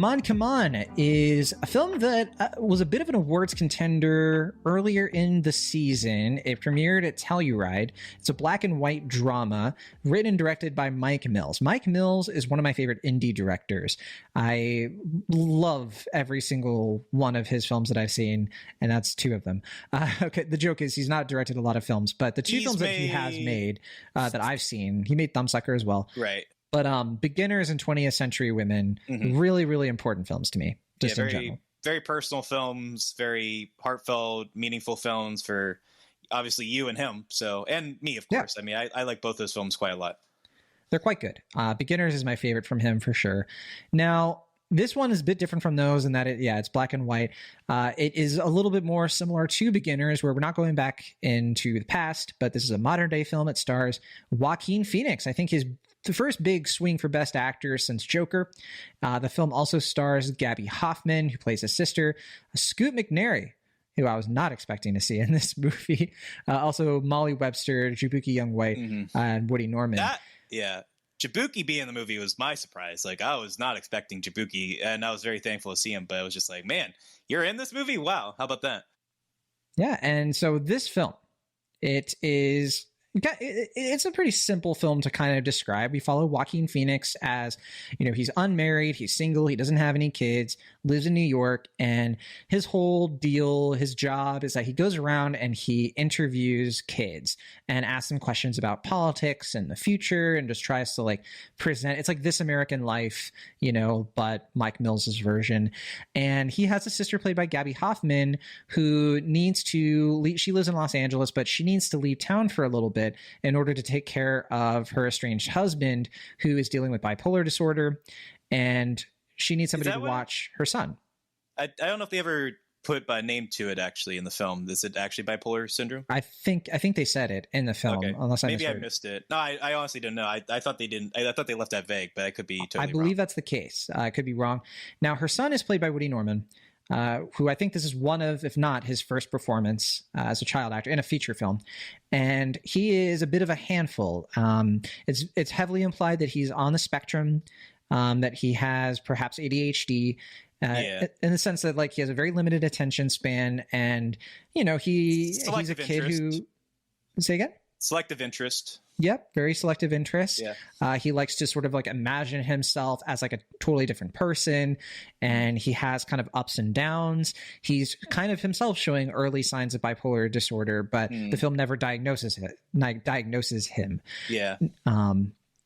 Come On is a film that was a bit of an awards contender earlier in the season. It premiered at Telluride. It's a black and white drama written and directed by Mike Mills. Mike Mills is one of my favorite indie directors. I love every single one of his films that I've seen, and that's two of them. Okay, the joke is he's not directed a lot of films, but the two films that he has made that I've seen, he made Thumbsucker as well. Right. But Beginners and 20th Century Women, really, really important films to me, just in general. Very personal films, very heartfelt, meaningful films for obviously you and him. So, and me, of course. I mean, I like both those films quite a lot. They're quite good. Beginners is my favorite from him for sure. Now, this one is a bit different from those in that it's black and white. It is a little bit more similar to Beginners, where we're not going back into the past, but this is a modern day film. It stars Joaquin Phoenix. I think the first big swing for Best Actor since Joker. The film also stars Gabby Hoffman, who plays his sister, Scoot McNairy, who I was not expecting to see in this movie. Also Molly Webster, Jabuki Youngway, and Woody Norman. Jabuki being in the movie was my surprise. Like, I was not expecting Jabuki, and I was very thankful to see him, but I was just like, man, you're in this movie? Wow, how about that? Yeah, and so this film, it's a pretty simple film to kind of describe. We follow Joaquin Phoenix as, he's unmarried, he's single, he doesn't have any kids, lives in New York, and his whole deal, his job is that he goes around and he interviews kids and asks them questions about politics and the future and just tries to present, it's like This American Life, but Mike Mills's version. And he has a sister played by Gabby Hoffman who needs to leave. She lives in Los Angeles, but she needs to leave town for a little bit in order to take care of her estranged husband, who is dealing with bipolar disorder, and she needs somebody to watch her son. I don't know if they ever put a name to it actually in the film. Is it actually bipolar syndrome? I think they said it in the film. Okay. Unless maybe I missed it. No, I honestly didn't know. I thought they didn't. I thought they left that vague, but I could be totally wrong. I believe that's the case. I could be wrong. Now, her son is played by Woody Norman, who I think this is one of, if not his first performance as a child actor in a feature film. And he is a bit of a handful. It's heavily implied that he's on the spectrum, that he has perhaps ADHD, in the sense that he has a very limited attention span. And, he's a kid who... Say again? Selective interest. Yep, very selective interest. Yeah. He likes to sort of imagine himself as a totally different person, and he has kind of ups and downs. He's kind of himself showing early signs of bipolar disorder, but the film never diagnoses him. Yeah.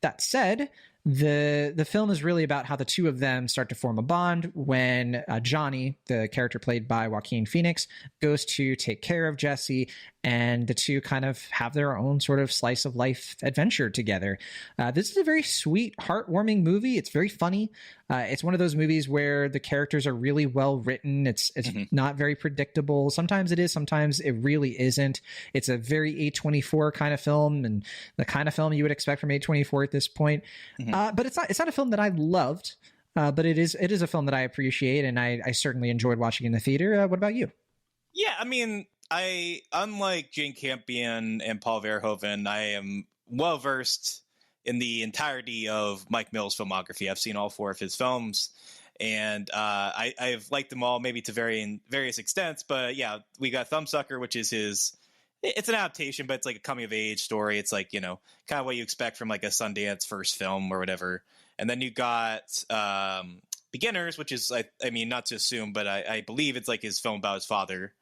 That said, the film is really about how the two of them start to form a bond when Johnny, the character played by Joaquin Phoenix, goes to take care of Jesse, and the two kind of have their own sort of slice of life adventure together. This is a very sweet, heartwarming movie. It's very funny. It's one of those movies where the characters are really well written. It's not very predictable. Sometimes it is, sometimes it really isn't. It's a very A24 kind of film, and the kind of film you would expect from A24 at this point. But it's not a film that I loved, but it is a film that I appreciate, and I certainly enjoyed watching in the theater. What about you? Yeah, I mean, unlike Jane Campion and Paul Verhoeven, I am well versed in the entirety of Mike Mills' filmography. I've seen all four of his films, and I've liked them all, maybe to various extents. But yeah, we got Thumbsucker, which is it's an adaptation, but it's like a coming of age story. It's kind of what you expect from a Sundance first film or whatever. And then you got Beginners, which is, I mean, not to assume, but I believe it's his film about his father.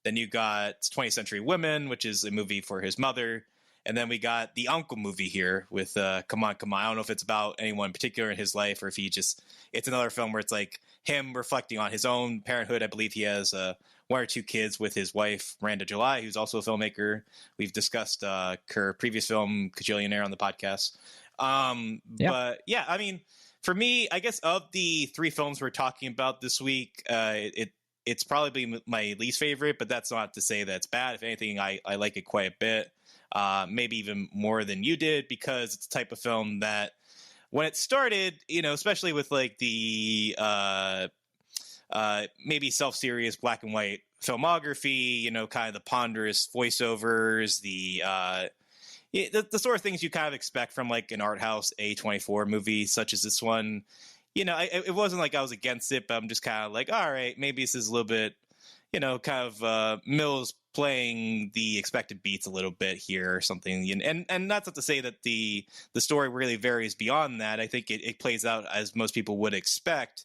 Then you got 20th Century Women, which is a movie for his mother. And then we got the Uncle movie here with Come On, Come On. I don't know if it's about anyone in particular in his life or if it's another film where it's him reflecting on his own parenthood. I believe he has one or two kids with his wife, Miranda July, who's also a filmmaker. We've discussed her previous film, Kajillionaire, on the podcast. But yeah, I mean, for me, I guess of the three films we're talking about this week, it's probably my least favorite, but that's not to say that it's bad. If anything, I like it quite a bit. Maybe even more than you did, because it's the type of film that when it started, especially with the maybe self-serious black and white filmography, kind of the ponderous voiceovers, the sort of things you kind of expect from an art house A24 movie such as this one. it wasn't like I was against it, but I'm just kind of like, all right, maybe this is a little bit, kind of Mills playing the expected beats a little bit here or something. And that's not to say that the story really varies beyond that. I think it plays out as most people would expect.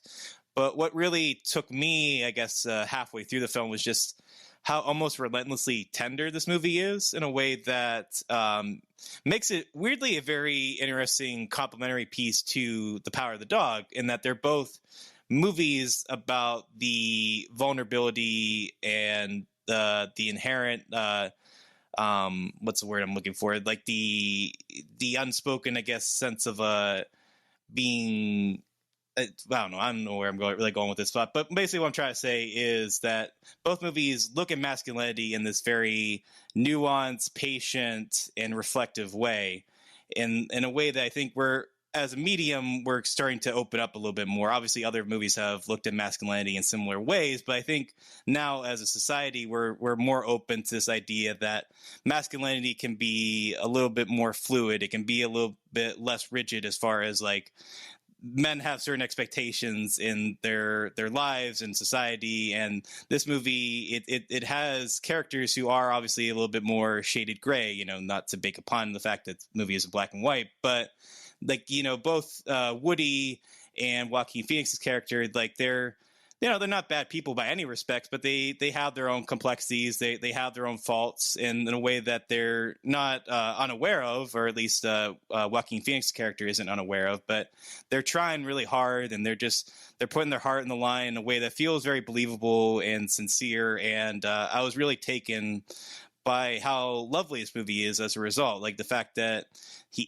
But what really took me, I guess, halfway through the film was just how almost relentlessly tender this movie is, in a way that makes it weirdly a very interesting complementary piece to The Power of the Dog, in that they're both movies about the vulnerability and the inherent what's the word I'm looking for? Like the unspoken, I guess, sense of being. I don't know where I'm going with this thought, but basically what I'm trying to say is that both movies look at masculinity in this very nuanced, patient, and reflective way, in a way that I think as a medium, we're starting to open up a little bit more. Obviously, other movies have looked at masculinity in similar ways, but I think now as a society, we're more open to this idea that masculinity can be a little bit more fluid. It can be a little bit less rigid, as far as like men have certain expectations in their lives and society. And this movie, it has characters who are obviously a little bit more shaded gray, not to bake upon the fact that the movie is black and white, but like, both Woody and Joaquin Phoenix's character, like they're not bad people by any respect, but they have their own complexities. They have their own faults in a way that they're not unaware of, or at least Joaquin Phoenix's character isn't unaware of, but they're trying really hard, and they're putting their heart in the line in a way that feels very believable and sincere. And I was really taken by how lovely this movie is as a result. Like the fact that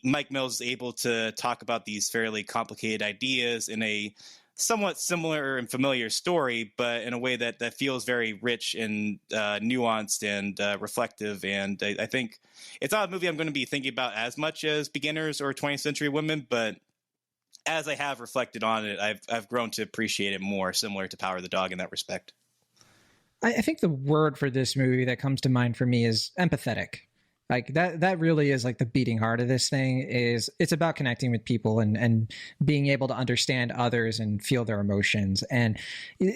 Mike Mills is able to talk about these fairly complicated ideas in a somewhat similar and familiar story, but in a way that feels very rich and nuanced and reflective. And I think it's not a movie I'm going to be thinking about as much as Beginners or 20th Century Women, but as I have reflected on it, I've grown to appreciate it more, similar to Power of the Dog in that respect. I think the word for this movie that comes to mind for me is empathetic. Like that really is like the beating heart of this thing. Is it's about connecting with people and being able to understand others and feel their emotions. And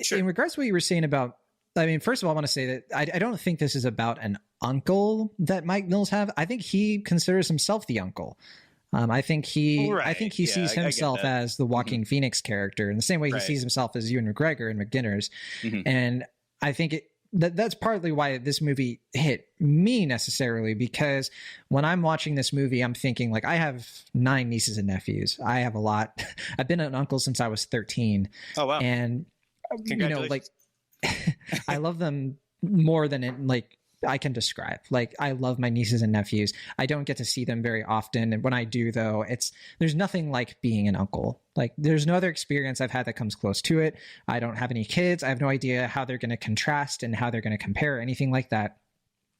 Sure. In regards to what you were saying about, I mean, first of all, I want to say that I don't think this is about an uncle that Mike Mills have. I think he considers himself the uncle. I think he sees himself as the Joaquin Phoenix character in the same way he sees himself as Ewan McGregor in Beginners. And I think that's partly why this movie hit me necessarily, because when I'm watching this movie, I'm thinking like, I have 9 nieces and nephews. I have a lot. I've been an uncle since I was 13. Oh, wow. And, like I love them more than I can describe. Like, I love my nieces and nephews. I don't get to see them very often. And when I do, though, there's nothing like being an uncle. Like, there's no other experience I've had that comes close to it. I don't have any kids. I have no idea how they're going to contrast and how they're going to compare, anything like that.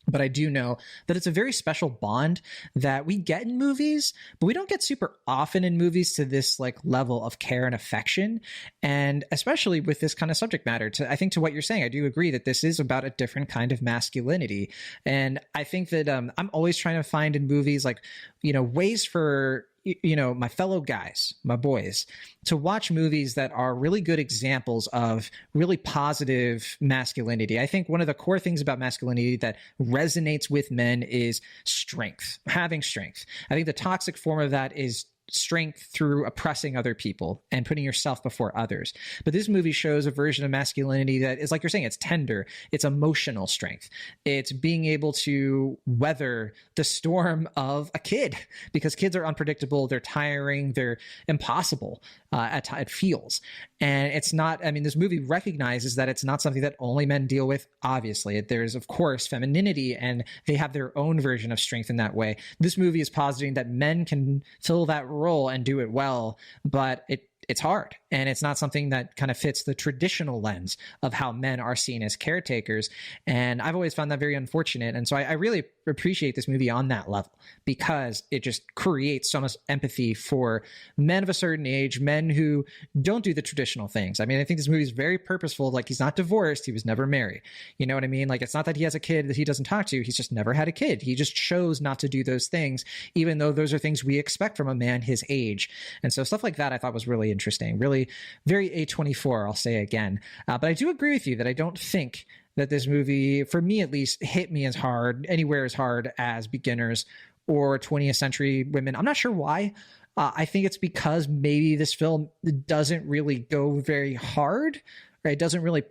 But I do know that it's a very special bond that we get in movies, but we don't get super often in movies to this like level of care and affection. And especially with this kind of subject matter, I think to what you're saying, I do agree that this is about a different kind of masculinity. And I think that I'm always trying to find in movies like, ways for my fellow guys, my boys, to watch movies that are really good examples of really positive masculinity. I think one of the core things about masculinity that resonates with men is strength, having strength. I think the toxic form of that is strength through oppressing other people and putting yourself before others. But this movie shows a version of masculinity that is, like you're saying, it's tender, it's emotional strength. It's being able to weather the storm of a kid, because kids are unpredictable, they're tiring, they're impossible it feels. And it's not, this movie recognizes that it's not something that only men deal with. Obviously, there's, of course, femininity, and they have their own version of strength in that way. This movie is positing that men can fill that role and do it well, but it's hard, and it's not something that kind of fits the traditional lens of how men are seen as caretakers. And I've always found that very unfortunate. And so I really appreciate this movie on that level, because it just creates so much empathy for men of a certain age, men who don't do the traditional things. I mean, I think this movie is very purposeful. Like, he's not divorced. He was never married. You know what I mean? Like, it's not that he has a kid that he doesn't talk to. He's just never had a kid. He just chose not to do those things, even though those are things we expect from a man his age. And so stuff like that I thought was really interesting, really very A24, I'll say again. But I do agree with you that I don't think that this movie, for me at least, hit me as hard, anywhere as hard as Beginners or 20th Century Women. I'm not sure why. I think it's because maybe this film doesn't really go very hard, right? It doesn't really,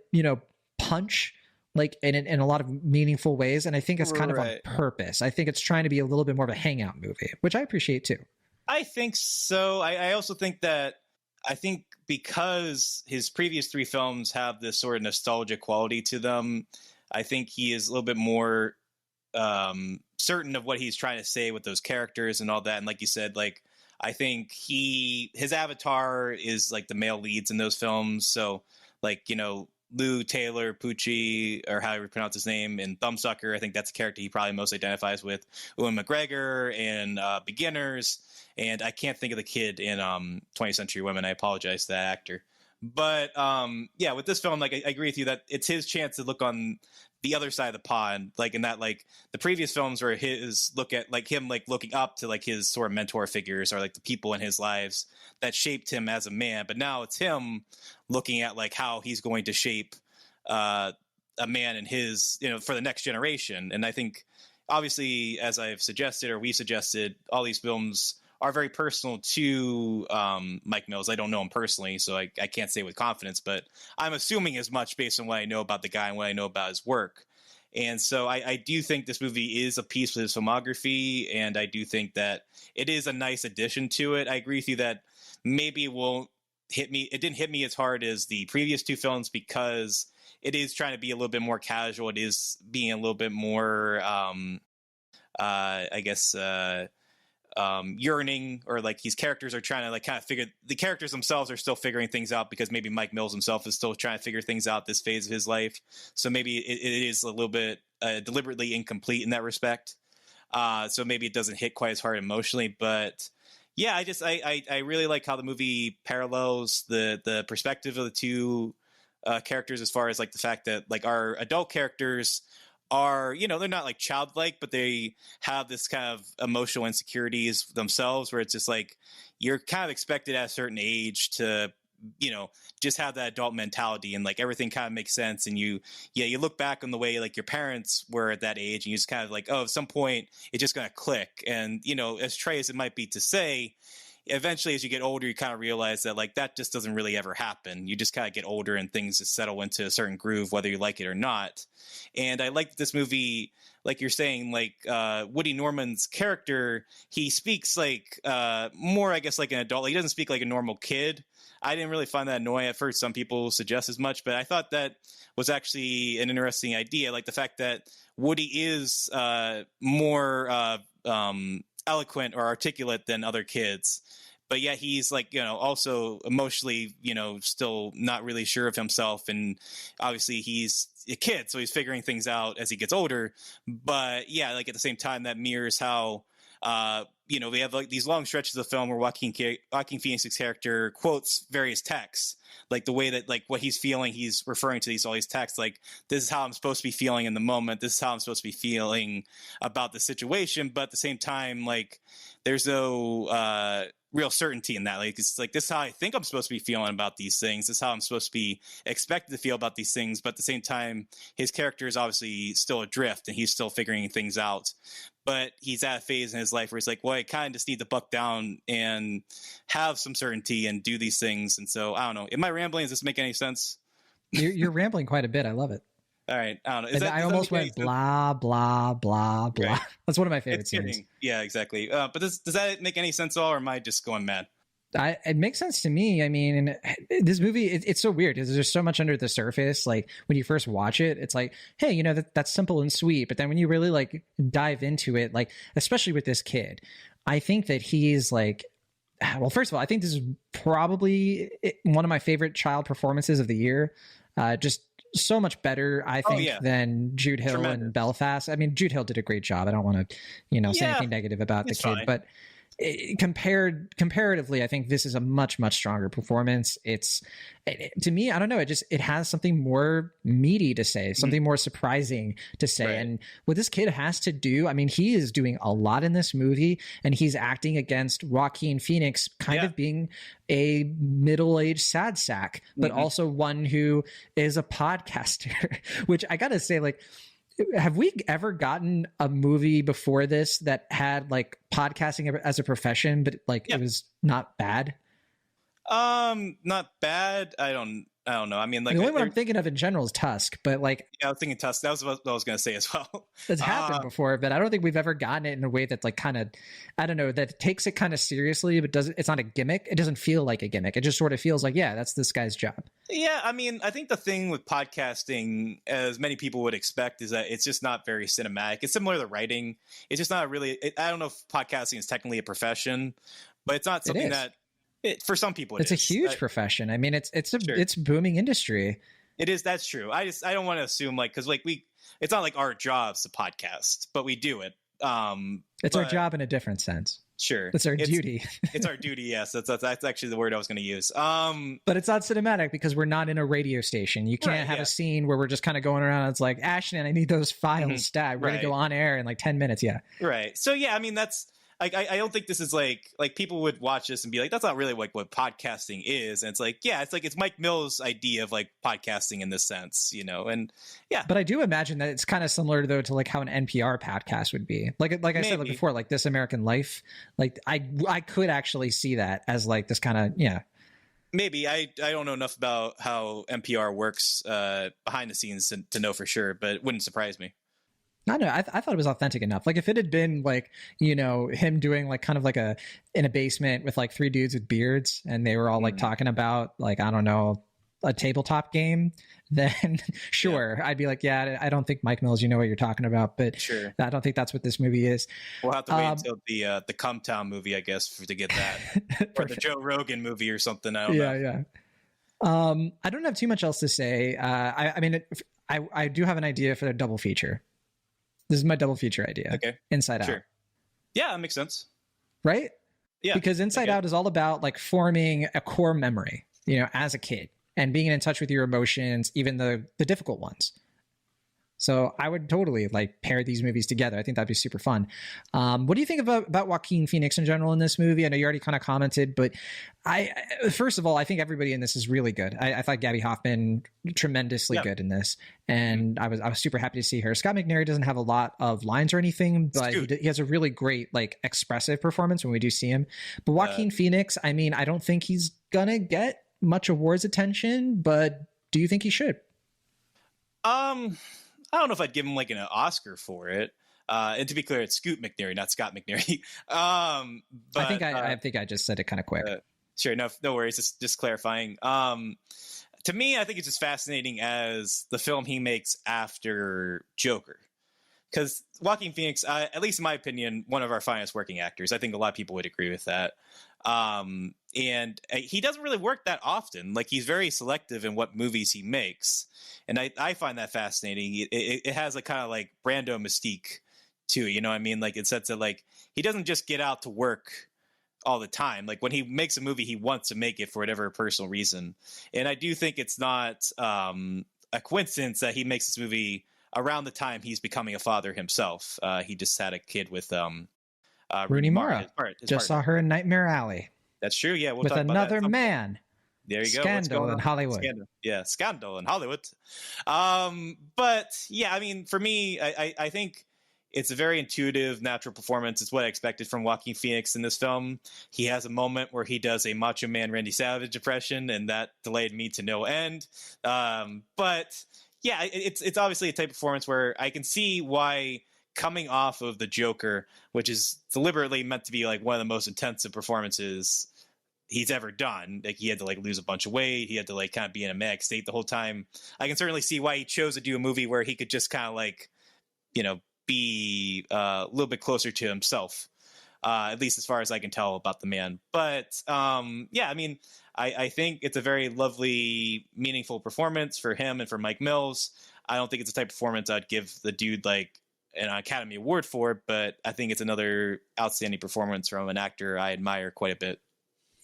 punch like in a lot of meaningful ways. And I think it's kind of on purpose. I think it's trying to be a little bit more of a hangout movie, which I appreciate too. I think so. I also think that, because his previous 3 films have this sort of nostalgia quality to them, I think he is a little bit more certain of what he's trying to say with those characters and all that. And like you said, like, I think his avatar is like the male leads in those films. So like, Lou Taylor Pucci, or how you pronounce his name, in Thumbsucker, I think that's a character he probably most identifies with. Ewan McGregor in Beginners, and I can't think of the kid in 20th Century Women. I apologize to that actor. But yeah, with this film, like, I agree with you that it's his chance to look on the other side of the pond, like in that, like, the previous films were his look at, like, him like looking up to like his sort of mentor figures, or like the people in his lives that shaped him as a man. But now it's him looking at like how he's going to shape a man in his, for the next generation. And I think obviously, as I've suggested, or we suggested, all these films are very personal to Mike Mills. I don't know him personally, so I can't say with confidence, but I'm assuming as much based on what I know about the guy and what I know about his work. And so I do think this movie is a piece of his filmography, and I do think that it is a nice addition to it. I agree with you that maybe it won't hit me. It didn't hit me as hard as the previous 2 films, because it is trying to be a little bit more casual. It is being a little bit more, yearning, or like these characters are trying to like kind of figure, the characters themselves are still figuring things out, because maybe Mike Mills himself is still trying to figure things out this phase of his life. So maybe it is a little bit deliberately incomplete in that respect. So maybe it doesn't hit quite as hard emotionally, but yeah, I really like how the movie parallels the perspective of the 2 characters, as far as like the fact that like our adult characters are, they're not like childlike, but they have this kind of emotional insecurities themselves, where it's just like you're kind of expected at a certain age to, just have that adult mentality, and like everything kind of makes sense. And you look back on the way like your parents were at that age, and you just kind of like, oh, at some point it's just going to click. And, as trite as it might be to say, eventually as you get older, you kind of realize that like that just doesn't really ever happen. You just kind of get older and things just settle into a certain groove, whether you like it or not. And I like this movie, like you're saying, like Woody Norman's character, he speaks like more, I guess, like an adult. He doesn't speak like a normal kid. I didn't really find that annoying at first. Some people suggest as much, but I thought that was actually an interesting idea. Like the fact that Woody is more eloquent or articulate than other kids, but yet he's like, also emotionally, still not really sure of himself. And obviously he's a kid, so he's figuring things out as he gets older. But yeah, like at the same time, that mirrors how, we have like these long stretches of film where Joaquin Phoenix's character quotes various texts, like the way that like what he's feeling, he's referring to all these texts, like this is how I'm supposed to be feeling in the moment. This is how I'm supposed to be feeling about the situation. But at the same time, like there's no real certainty in that. Like it's like, this is how I think I'm supposed to be feeling about these things. This is how I'm supposed to be expected to feel about these things. But at the same time, his character is obviously still adrift, and he's still figuring things out. But he's at a phase in his life where he's like, well, I kind of just need to buck down and have some certainty and do these things. And so I don't know. Am I rambling? Does this make any sense? You're rambling quite a bit. I love it. All right. I don't know. I almost went blah, blah, blah, blah. Right. That's one of my favorite scenes. Yeah, exactly. But does that make any sense at all, or am I just going mad? It makes sense to me. I mean, this movie, it's so weird because there's so much under the surface. Like when you first watch it, it's like, hey, that's simple and sweet. But then when you really like dive into it, like, especially with this kid, I think that he's like, well, first of all, I think this is probably one of my favorite child performances of the year. Just so much better, I Oh think, yeah, than Jude Hill in tremendous. Belfast. I mean, Jude Hill did a great job. I don't want to, say Yeah, anything negative about the it's kid, fine. but comparatively, I think this is a much stronger performance. To me, I don't know, it has something more meaty to say, Mhm. something more surprising to say. Right. And what this kid has to do, I mean, he is doing a lot in this movie, and he's acting against Joaquin Phoenix kind Yeah. of being a middle-aged sad sack, but Mhm. also one who is a podcaster, which I gotta say, like, have we ever gotten a movie before this that had like podcasting as a profession, but like Yeah. it was not bad? Not bad. I don't know. I mean, The like, only one I'm thinking of in general is Tusk, but like yeah, I was thinking Tusk. That was what I was gonna say as well. it's happened Uh, before, but I don't think we've ever gotten it in a way that's like kind of, I don't know, that takes it kind of seriously, but doesn't, it's not a gimmick. It doesn't feel like a gimmick. It just sort of feels like, yeah, that's this guy's job. yeah, I mean, I think the thing with podcasting, as many people would expect, is that it's just not very cinematic. It's similar to writing. It's just not really. I don't know if podcasting is technically a profession, but it's not It something is. that. For some people, It's a is. huge profession. I mean, it's Sure. booming industry. It is. That's true. I don't want to assume like because like it's not like our jobs to podcast, but we do it. It's our But job in a different sense. sure, It's our duty. It's our duty. Yes, that's actually the word I was going to use. But it's not cinematic because we're not in a radio station. You can't Right, have yeah. a scene where we're just kind of going around. It's like, Ashton, I need those files Mhm. stat. We're Right. gonna go on air in like 10 minutes. Yeah. Right. So yeah, I mean that's like I don't think this is like people would watch this and be like, that's not really like what podcasting is. And it's like, yeah, it's Mike Mills' idea of like podcasting in this sense, and yeah. But I do imagine that it's kind of similar though to like how an NPR podcast would be. Like I said Maybe. before, like This American Life. Like I could actually see that as like this kind of, yeah. Maybe I don't know enough about how NPR works behind the scenes to know for sure, but it wouldn't surprise me. I don't know. I thought it was authentic enough. Like if it had been like, him doing like kind of like in a basement with like three dudes with beards and they were all like talking about like, I don't know, a tabletop game, then sure. Yeah. I'd be like, yeah, I don't think Mike Mills, you know what you're talking about, but sure. I don't think that's what this movie is. We'll have to wait until the Cumtown movie, I guess, to get that. Or the Joe Rogan movie or something. I don't know. Yeah. I don't have too much else to say. I mean, I do have an idea for a double feature. This is my double feature idea. Okay. Inside Out. Yeah, that makes sense. Right? Yeah. Because Inside Out is all about like forming a core memory, as a kid and being in touch with your emotions, even the difficult ones. So I would totally like pair these movies together. I think that'd be super fun. What do you think about Joaquin Phoenix in general in this movie? I know you already kind of commented, but first of all, I think everybody in this is really good. I thought Gabby Hoffman tremendously good in this, and I was super happy to see her. Scott McNairy doesn't have a lot of lines or anything, but he has a really great like expressive performance when we do see him. But Joaquin Phoenix, I mean, I don't think he's gonna get much awards attention, but do you think he should? I don't know if I'd give him like an Oscar for it. And to be clear, it's Scoot McNairy, not Scott McNairy. But I think I just said it kind of quick. Sure, no worries. Just clarifying. To me, I think it's just fascinating as the film he makes after Joker, because Joaquin Phoenix, at least in my opinion, one of our finest working actors. I think a lot of people would agree with that. And he doesn't really work that often. Like he's very selective in what movies he makes. And I find that fascinating. It has a kind of like Brando mystique too. You know what I mean? Like it sets it like he doesn't just get out to work all the time. Like when he makes a movie, he wants to make it for whatever personal reason. And I do think it's not a coincidence that he makes this movie around the time he's becoming a father himself. He just had a kid with Rooney Mara. Just saw her in Nightmare Alley. That's true. Yeah, we'll with another man. There you go. Scandal in Hollywood. Scandal in Hollywood. But yeah, I mean, for me, I think it's a very intuitive, natural performance. It's what I expected from Joaquin Phoenix in this film. He has a moment where he does a Macho Man Randy Savage impression, and that delayed me to no end. But yeah, it's obviously a type of performance where I can see why, coming off of the Joker, which is deliberately meant to be like one of the most intensive performances he's ever done. Like he had to like lose a bunch of weight. He had to like kind of be in a manic state the whole time. I can certainly see why he chose to do a movie where he could just kind of like, be a little bit closer to himself. at least as far as I can tell about the man. But yeah, I mean, I think it's a very lovely, meaningful performance for him and for Mike Mills. I don't think it's the type of performance I'd give the dude like an Academy Award for, but I think it's another outstanding performance from an actor I admire quite a bit.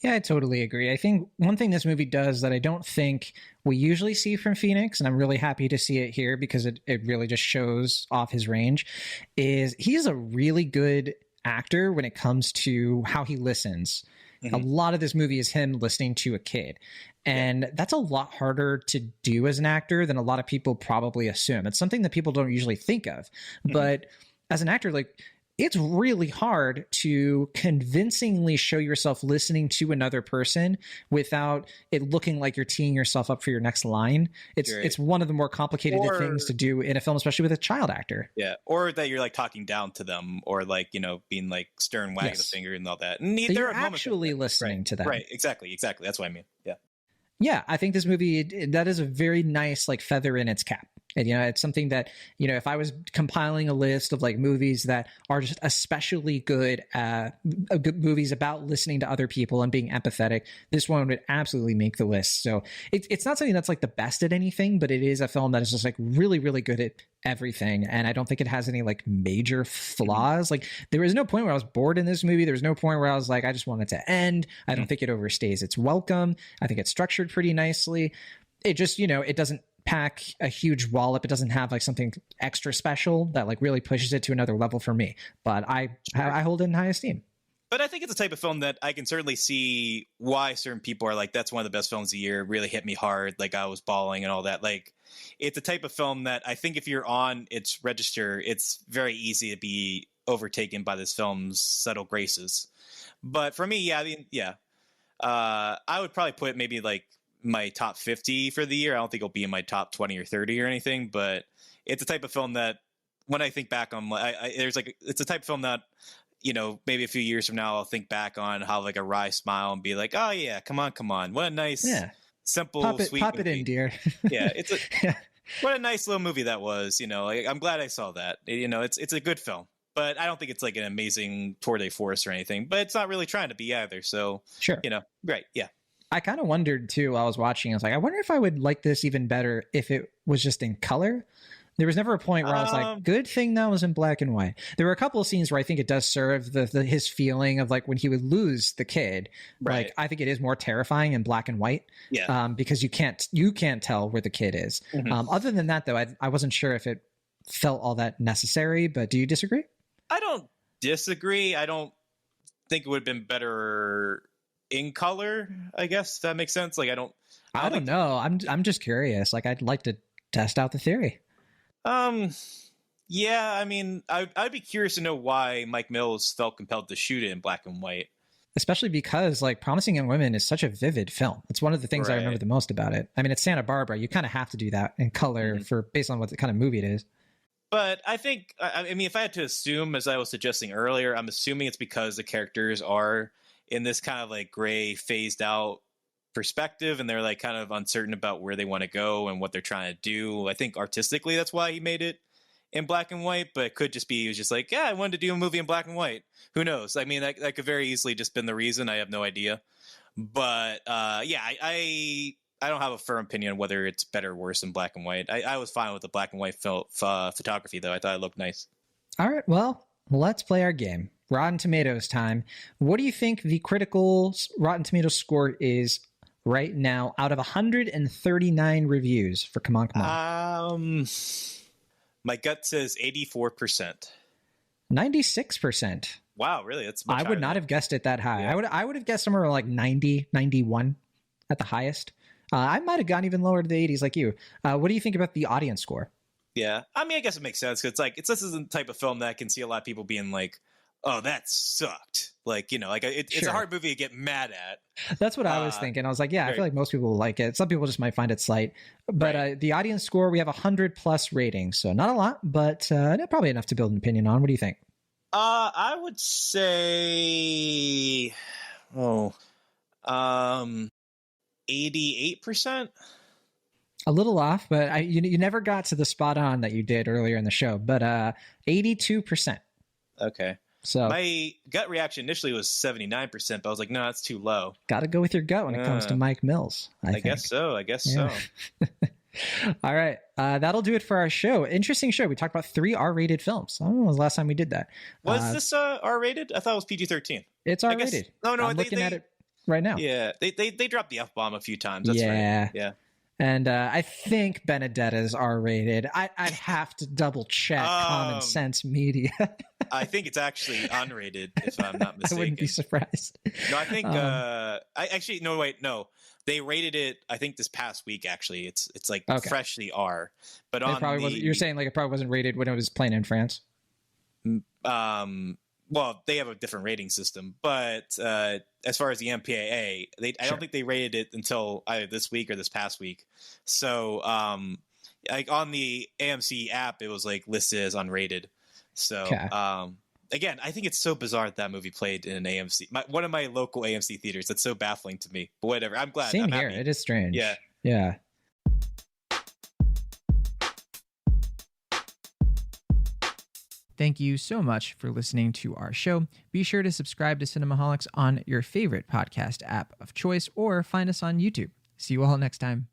Yeah, I totally agree. I think one thing this movie does that I don't think we usually see from Phoenix, and I'm really happy to see it here because it really just shows off his range, is he's a really good actor when it comes to how he listens. Mm-hmm. A lot of this movie is him listening to a kid. And that's a lot harder to do as an actor than a lot of people probably assume. It's something that people don't usually think of. Mm-hmm. But as an actor, like, it's really hard to convincingly show yourself listening to another person without it looking like you're teeing yourself up for your next line. It's one of the more complicated things to do in a film, especially with a child actor. Yeah. Or that you're like talking down to them or like, you know, being like stern wagging the finger and all that. And you're actually listening to them. Right. Exactly. That's what I mean. Yeah. Yeah. I think this movie, that is a very nice like feather in its cap. And, you know, it's something that, you know, if I was compiling a list of like movies that are just especially good movies about listening to other people and being empathetic, this one would absolutely make the list. So it's not something that's like the best at anything, but it is a film that is just like really, really good at everything. And I don't think it has any like major flaws. Like there was no point where I was bored in this movie. There was no point where I was like, I just want it to end. I don't think it overstays its welcome. I think it's structured pretty nicely. It just, you know, it doesn't pack a huge wallop. It doesn't have like something extra special that like really pushes it to another level for me, but I hold it in high esteem. But I think it's a type of film that I can certainly see why certain people are like, that's one of the best films of the year, really hit me hard, like I was bawling and all that. Like it's a type of film that I think if you're on its register, it's very easy to be overtaken by this film's subtle graces. But for me, yeah, I mean, yeah, I would probably put maybe like my top 50 for the year. I don't think it'll be in my top 20 or 30 or anything, but it's a type of film that when I think back on, it's a type of film that, you know, maybe a few years from now, I'll think back on how like a wry smile and be like, oh yeah, come on. What a nice, simple, sweet pop movie. It in, dear. Yeah. What a nice little movie that was, you know, like, I'm glad I saw that. You know, it's a good film, but I don't think it's like an amazing tour de force or anything, but it's not really trying to be either. So sure. You know, great. Yeah. I kind of wondered too while I was watching. I was like, I wonder if I would like this even better if it was just in color. There was never a point where I was like, good thing that was in black and white. There were a couple of scenes where I think it does serve his feeling of like when he would lose the kid. Right. Like I think it is more terrifying in black and white. Yeah. Because you can't tell where the kid is. Mm-hmm. Other than that, though, I wasn't sure if it felt all that necessary. But do you disagree? I don't disagree. I don't think it would have been better in color, I guess, if that makes sense. Like I don't know. I'm just curious. Like I'd like to test out the theory. Yeah, I mean, I'd be curious to know why Mike Mills felt compelled to shoot it in black and white. Especially because like Promising Young Women is such a vivid film. It's one of the things I remember the most about it. I mean, it's Santa Barbara. You kind of have to do that in color based on what the kind of movie it is. But I think, I mean, if I had to assume, as I was suggesting earlier, I'm assuming it's because the characters are in this kind of like gray, phased out perspective, and they're like kind of uncertain about where they want to go and what they're trying to do. I think artistically, that's why he made it in black and white, but it could just be he was just like, yeah, I wanted to do a movie in black and white. Who knows? I mean, that could very easily just been the reason. I have no idea. But yeah, I don't have a firm opinion on whether it's better or worse in black and white. I was fine with the black and white photography, though. I thought it looked nice. All right, well, let's play our game. Rotten Tomatoes time. What do you think the critical Rotten Tomatoes score is right now out of 139 reviews for Come On, Come On? My gut says 84%. 96%. Wow, really? That's much I would not have guessed it that high. Yeah. I would have guessed somewhere like 90, 91 at the highest. I might have gone even lower to the 80s like you. What do you think about the audience score? Yeah, I mean, I guess it makes sense. It's like this is the type of film that I can see a lot of people being like, oh, that sucked. Like, you know, like it's a hard movie to get mad at. That's what I was thinking. I was like, yeah, I feel like most people will like it. Some people just might find it slight. But the audience score, we have 100 plus ratings. So not a lot, but probably enough to build an opinion on. What do you think? I would say, 88%. A little off, but you never got to the spot on that you did earlier in the show. But 82%. Okay. So my gut reaction initially was 79%, but I was like, no, that's too low. got to go with your gut when it comes to Mike Mills. I think. Guess so. I guess Yeah. so. All right. That'll do it for our show. Interesting show. We talked about 3 R-rated films. I don't know when was the last time we did that. Was this R-rated? I thought it was PG-13. It's R-rated. No, I'm looking at it right now. Yeah, they dropped the F-bomb a few times. That's yeah. right. Yeah. And I think Benedetta's R-rated. I'd have to double check Common Sense Media. I think it's actually unrated, if I'm not mistaken. I wouldn't be surprised. No, I think no. They rated it, I think, this past week. Actually, it's like freshly R. But you're saying like it probably wasn't rated when it was playing in France. Well, they have a different rating system, but as far as the MPAA, I don't think they rated it until either this week or this past week. So, like on the AMC app, it was like listed as unrated. So, again, I think it's so bizarre that movie played in an AMC, one of my local AMC theaters. That's so baffling to me. But whatever, I'm glad. Same I'm here. happy. It is strange. Yeah. Yeah. Thank you so much for listening to our show. Be sure to subscribe to Cinemaholics on your favorite podcast app of choice or find us on YouTube. See you all next time.